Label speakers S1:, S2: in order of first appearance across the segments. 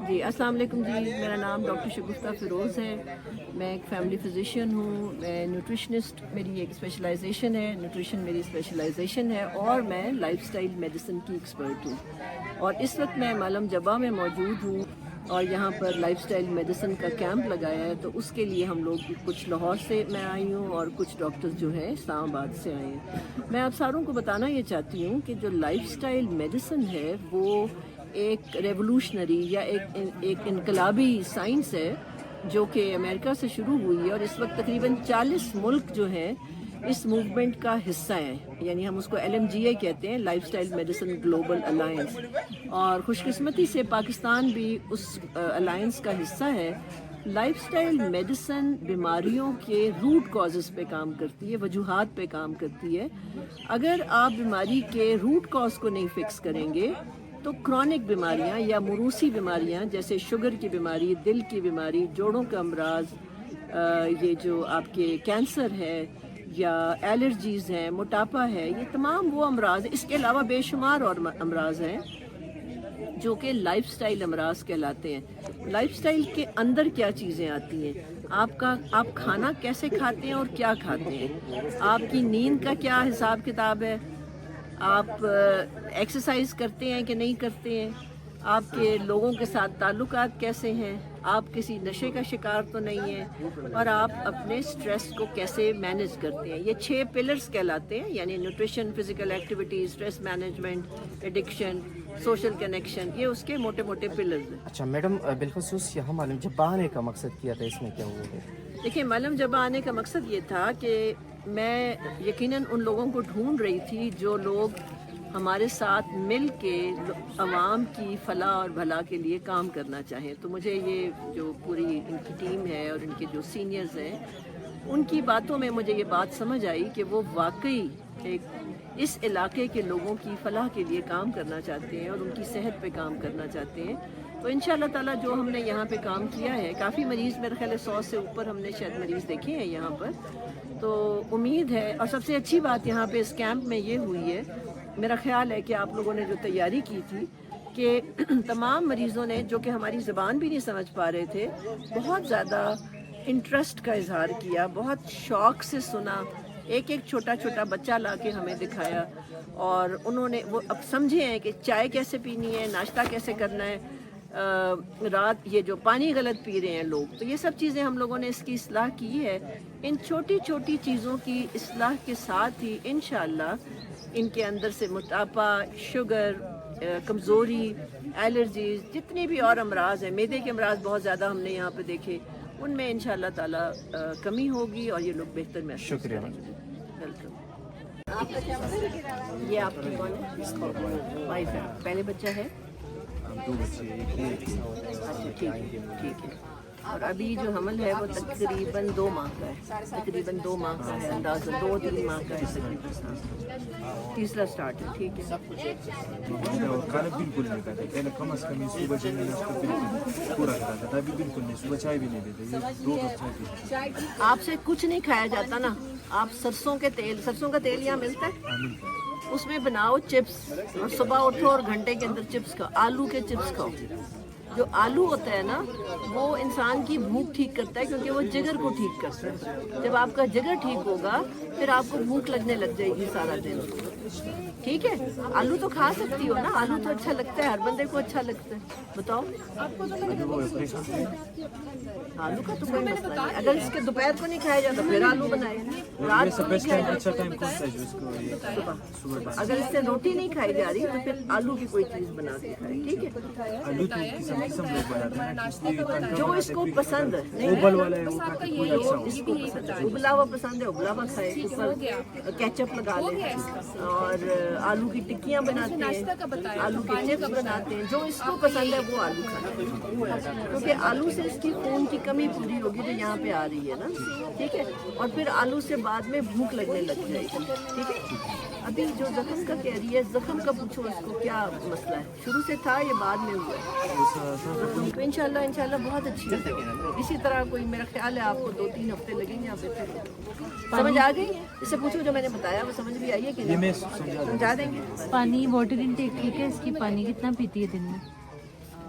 S1: جی السلام علیکم جی، میرا نام ڈاکٹر شگفتہ فیروز ہے. میں ایک فیملی فزیشین ہوں. میں نیوٹریشنسٹ، میری ایک اسپیشلائزیشن ہے، نیوٹریشن میری اسپیشلائزیشن ہے، اور میں لائف سٹائل میڈیسن کی ایکسپرٹ ہوں. اور اس وقت میں معلم جبہ میں موجود ہوں اور یہاں پر لائف سٹائل میڈیسن کا کیمپ لگایا ہے. تو اس کے لیے ہم لوگ کچھ لاہور سے میں آئی ہوں اور کچھ ڈاکٹرز جو ہیں اسلام آباد سے آئے ہیں. میں آپ ساروں کو بتانا یہ چاہتی ہوں کہ جو لائف سٹائل میڈیسن ہے وہ ایک ریولوشنری یا ایک انقلابی سائنس ہے جو کہ امریکہ سے شروع ہوئی ہے، اور اس وقت تقریباً 40 ملک جو ہیں اس موومنٹ کا حصہ ہیں. یعنی ہم اس کو LMGA کہتے ہیں، life style medicine global alliance. اور خوش قسمتی سے پاکستان بھی اس الائنس کا حصہ ہے. لائف سٹائل میڈیسن بیماریوں کے روٹ کازز پہ کام کرتی ہے، وجوہات پہ کام کرتی ہے. اگر آپ بیماری کے روٹ کاز کو نہیں فکس کریں گے تو کرونک بیماریاں یا موروثی بیماریاں جیسے شوگر کی بیماری، دل کی بیماری، جوڑوں کا امراض، یہ جو آپ کے کینسر ہے یا الرجیز ہیں، موٹاپا ہے، یہ تمام وہ امراض ہیں. اس کے علاوہ بے شمار اور امراض ہیں جو کہ لائف سٹائل امراض کہلاتے ہیں. لائف سٹائل کے اندر کیا چیزیں آتی ہیں؟ آپ کھانا کیسے کھاتے ہیں اور کیا کھاتے ہیں؟ آپ کی نیند کا کیا حساب کتاب ہے؟ آپ ایکسرسائز کرتے ہیں کہ نہیں کرتے ہیں؟ آپ کے لوگوں کے ساتھ تعلقات کیسے ہیں؟ آپ کسی نشے کا شکار تو نہیں ہیں؟ اور آپ اپنے سٹریس کو کیسے مینیج کرتے ہیں؟ یہ 6 پلرز کہلاتے ہیں، یعنی nutrition, physical activity, stress management, addiction, social connection, یہ اس کے موٹے موٹے پلرز ہیں.
S2: اچھا میڈم، بالخصوص یہاں معلوم جب آنے کا مقصد کیا تھا، اس میں کیا ہوا ہے؟
S1: دیکھیں، معلم جبہ آنے کا مقصد یہ تھا کہ میں یقیناً ان لوگوں کو ڈھونڈ رہی تھی جو لوگ ہمارے ساتھ مل کے عوام کی فلاح اور بھلا کے لیے کام کرنا چاہیں. تو مجھے یہ جو پوری ان کی ٹیم ہے اور ان کے جو سینئرز ہیں، ان کی باتوں میں مجھے یہ بات سمجھ آئی کہ وہ واقعی ایک اس علاقے کے لوگوں کی فلاح کے لیے کام کرنا چاہتے ہیں اور ان کی صحت پہ کام کرنا چاہتے ہیں. تو انشاءاللہ تعالیٰ جو ہم نے یہاں پہ کام کیا ہے، کافی مریض، میرے خیال ہے 100 سے اوپر ہم نے شاید مریض دیکھے ہیں یہاں پر. تو امید ہے، اور سب سے اچھی بات یہاں پہ اس کیمپ میں یہ ہوئی ہے، میرا خیال ہے کہ آپ لوگوں نے جو تیاری کی تھی کہ تمام مریضوں نے، جو کہ ہماری زبان بھی نہیں سمجھ پا رہے تھے، بہت زیادہ انٹرسٹ کا اظہار کیا، بہت شوق سے سنا. ایک چھوٹا چھوٹا بچہ لا کے ہمیں دکھایا، اور انہوں نے وہ اب سمجھے ہیں کہ چائے کیسے پینی ہے، ناشتہ کیسے کرنا ہے، رات یہ جو پانی غلط پی رہے ہیں لوگ. تو یہ سب چیزیں ہم لوگوں نے اس کی اصلاح کی ہے. ان چھوٹی چھوٹی چیزوں کی اصلاح کے ساتھ ہی انشاءاللہ ان کے اندر سے موٹاپا، شوگر، کمزوری، الرجیز، جتنے بھی اور امراض ہیں، معدے کے امراض بہت زیادہ ہم نے یہاں پہ دیکھے، ان میں انشاءاللہ تعالیٰ کمی ہوگی اور یہ لوگ بہتر محسوس
S2: شکریہ.
S1: ویلکم. آپ کا کیا مسئلہ ہے؟ یہ آپ کی کون ہے؟ وائف ہے. پہلے بچہ ہے؟
S3: 2 بچے، ایک
S1: اچھا، ٹھیک ہے. اور ابھی جو حمل ہے وہ تقریباً 2 ماہ کا ہے، تقریباً 2 ماہ کا ہے، اندازاً 2-3 ماہ کا ہے تقریباً. تیسرا سٹارٹ ہے. ٹھیک ہے.
S3: کھانا بالکل نہیں کھاتے. پہلے کم از کم صبح جو ہے اس کو بالکل پورا کراتا تھا، ابھی بالکل نہیں. صبح چائے بھی نہیں دیتے، یہ 2 کپ چائے پیتے.
S1: آپ سے کچھ نہیں کھایا جاتا نا. آپ سرسوں کا تیل یہاں ملتا ہے،
S3: ملتا ہے.
S1: اس میں بناؤ چپس، اور صبح اٹھو اور گھنٹے کے اندر چپس کھاؤ. آلو کے چپس کھاؤ. جو آلو ہوتا ہے نا، وہ انسان کی بھوک ٹھیک کرتا ہے، کیونکہ وہ جگر کو ٹھیک کرتا ہے. جب آپ کا جگر ٹھیک ہوگا پھر آپ کو بھوک لگنے لگ جائے گی سارا دن. ٹھیک ہے. آلو تو کھا سکتی ہو نا، آلو تو اچھا لگتا ہے، ہر بندے کو اچھا لگتا ہے. بتاؤ. آلو کا تو کوئی مسئلہ نہیں. اگر اس کے دوپہر کو نہیں کھایا جاتا پھر آلو بنائے، رات کو نہیں کھایا
S3: اچھا
S1: جاتا
S3: ٹائم کون سا ہے جو اس کو صبح؟
S1: اگر اس سے روٹی نہیں کھائی جا رہی تو پھر آلو کی کوئی چیز بنا کے کھائے. ٹھیک ہے.
S3: آلو تو قسم لوگ بناتے ہیں نا، اس لیے
S1: جو اس کو پسند ہے،
S3: اوبل والا ہے وہ کھاتے کوئی
S1: جو
S3: اچھا
S1: اس کو پسند ہے، ابلا ہوا پسند ہے ابلا ہوا کھائے، اوپر کیچپ لگا لیں. اور آلو کی ٹکیاں بناتے ہیں، آلو کے چپس بناتے ہیں. جو اس کو پسند ہے وہ آلو کھاتے ہیں، کیونکہ آلو سے اس کی خون کی کمی پوری ہوگی جو یہاں پہ آ رہی ہے نا. ٹھیک ہے. اور پھر آلو سے بعد میں بھوک لگنے لگ جائے گی. ٹھیک ہے. ابھی جو زخم کا کہہ رہی ہے، زخم کا پوچھو اس کو کیا مسئلہ ہے، شروع سے تھا یہ بعد میں ہوا ہے؟ تو انشاءاللہ بہت اچھی ہے. اسی طرح کوئی میرا خیال ہے آپ کو 2-3 ہفتے لگیں گے. آپ سمجھ آ گئی؟ اس سے پوچھو جو میں نے بتایا وہ سمجھ بھی آئی ہے کہ نہیں؟ سمجھا دیں گے.
S4: پانی واٹر انٹیک ٹھیک ہے اس کی؟ پانی کتنا پیتی ہے دن میں؟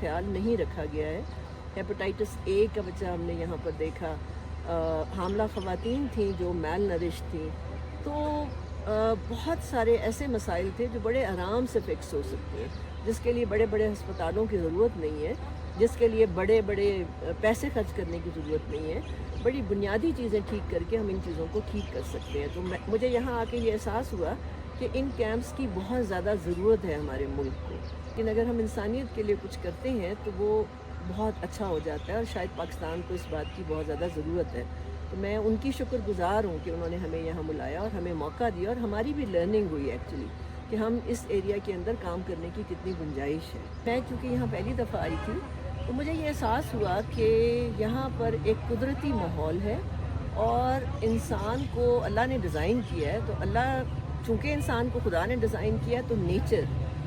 S1: خیال نہیں رکھا گیا ہے. ہیپاٹائٹس اے کا بچہ ہم نے یہاں پر دیکھا, حاملہ خواتین تھیں جو میل نرش تھیں, تو بہت سارے ایسے مسائل تھے جو بڑے آرام سے فکس ہو سکتے ہیں, جس کے لیے بڑے بڑے ہسپتالوں کی ضرورت نہیں ہے, جس کے لیے بڑے بڑے پیسے خرچ کرنے کی ضرورت نہیں ہے. بڑی بنیادی چیزیں ٹھیک کر کے ہم ان چیزوں کو ٹھیک کر سکتے ہیں. تو مجھے یہاں آ کے یہ احساس ہوا کہ ان کیمپس کی بہت زیادہ ضرورت ہے ہمارے ملک کو, لیکن اگر ہم انسانیت کے لیے کچھ کرتے ہیں تو وہ بہت اچھا ہو جاتا ہے, اور شاید پاکستان کو اس بات کی بہت زیادہ ضرورت ہے. تو میں ان کی شکر گزار ہوں کہ انہوں نے ہمیں یہاں بلایا اور ہمیں موقع دیا, اور ہماری بھی لرننگ ہوئی ایکچولی کہ ہم اس ایریا کے اندر کام کرنے کی کتنی گنجائش ہے. میں چونکہ یہاں پہلی دفعہ آئی تھی تو مجھے یہ احساس ہوا کہ یہاں پر ایک قدرتی ماحول ہے, اور انسان کو اللہ نے ڈیزائن کیا ہے. تو اللہ چونکہ انسان کو خدا نے ڈیزائن کیا تو نیچر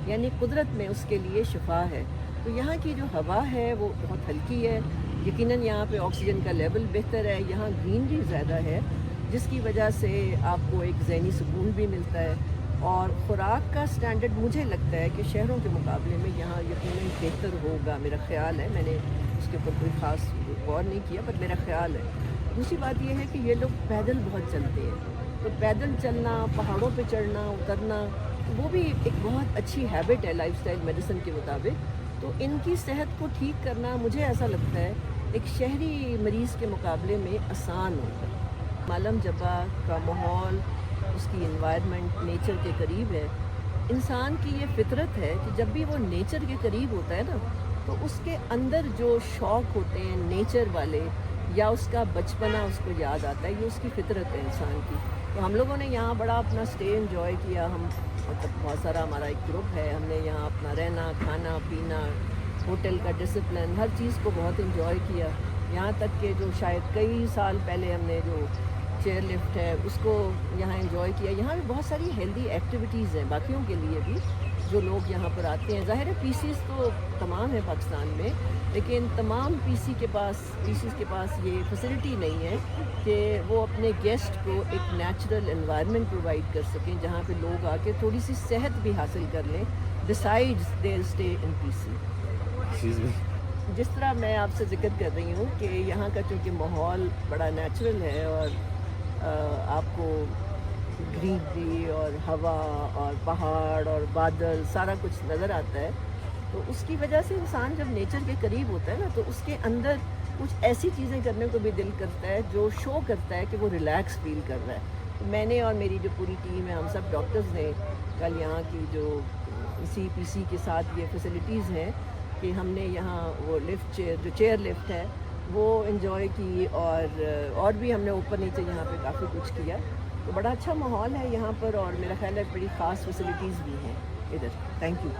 S1: یعنی قدرت میں اس کے لیے شفا ہے. تو یہاں کی جو ہوا ہے وہ بہت ہلکی ہے, یقیناً یہاں پہ آکسیجن کا لیول بہتر ہے, یہاں گرینری زیادہ ہے, جس کی وجہ سے آپ کو ایک ذہنی سکون بھی ملتا ہے. اور خوراک کا سٹینڈرڈ مجھے لگتا ہے کہ شہروں کے مقابلے میں یہاں یقیناً بہتر ہوگا, میرا خیال ہے. میں نے اس کے اوپر کوئی خاص غور نہیں کیا, پر میرا خیال ہے. دوسری بات یہ ہے کہ یہ لوگ پیدل بہت چلتے ہیں, تو پیدل چلنا, پہاڑوں پہ چڑھنا اترنا, وہ بھی ایک بہت اچھی ہیبٹ ہے لائف سٹائل میڈیسن کے مطابق. تو ان کی صحت کو ٹھیک کرنا مجھے ایسا لگتا ہے ایک شہری مریض کے مقابلے میں آسان ہوگا. مالم جبہ کا ماحول, اس کی انوائرمنٹ نیچر کے قریب ہے. انسان کی یہ فطرت ہے کہ جب بھی وہ نیچر کے قریب ہوتا ہے نا, تو اس کے اندر جو شوق ہوتے ہیں نیچر والے, یا اس کا بچپنا اس کو یاد آتا ہے. یہ اس کی فطرت ہے انسان کی. تو ہم لوگوں نے یہاں بڑا اپنا اسٹے انجوائے کیا. ہم مطلب بہت سارا ہمارا ایک گروپ ہے, ہم نے یہاں اپنا رہنا, کھانا پینا, ہوٹل کا ڈسپلن, ہر چیز کو بہت انجوائے کیا. یہاں تک کہ جو شاید کئی سال پہلے ہم نے جو چیئر لفٹ ہے اس کو یہاں انجوائے کیا. یہاں بھی بہت ساری ہیلدی ایکٹیویٹیز ہیں باقیوں کے لیے بھی جو لوگ یہاں پر آتے ہیں. ظاہر ہے پی سیز تو تمام ہیں پاکستان میں, لیکن تمام پی سیز کے پاس یہ فیسلٹی نہیں ہے کہ وہ اپنے گیسٹ کو ایک نیچرل انوائرمنٹ پرووائڈ کر سکیں جہاں پہ لوگ آ کے تھوڑی سی صحت بھی حاصل کر لیں بسائڈز دیئر اسٹے ان پی سی. جس طرح میں آپ سے ذکر کر رہی ہوں کہ یہاں کا چونکہ ماحول بڑا نیچرل ہے, اور آپ کو گرینری اور ہوا اور پہاڑ اور بادل سارا کچھ نظر آتا ہے, تو اس کی وجہ سے انسان جب نیچر کے قریب ہوتا ہے نا, تو اس کے اندر کچھ ایسی چیزیں کرنے کو بھی دل کرتا ہے جو شو کرتا ہے کہ وہ ریلیکس فیل کر رہا ہے. میں نے اور میری جو پوری ٹیم ہے, ہم سب ڈاکٹرز نے کل یہاں کی جو سی پی سی کے ساتھ یہ فیسلٹیز ہیں کہ ہم نے یہاں وہ لفٹ جو چیئر لفٹ ہے وہ انجوائے کی, اور بھی ہم نے اوپر نیچے یہاں پہ کافی کچھ کیا. تو بڑا اچھا ماحول ہے یہاں پر, اور میرا خیال ہے بڑی خاص فیسلٹیز بھی ہیں ادھر. Thank you.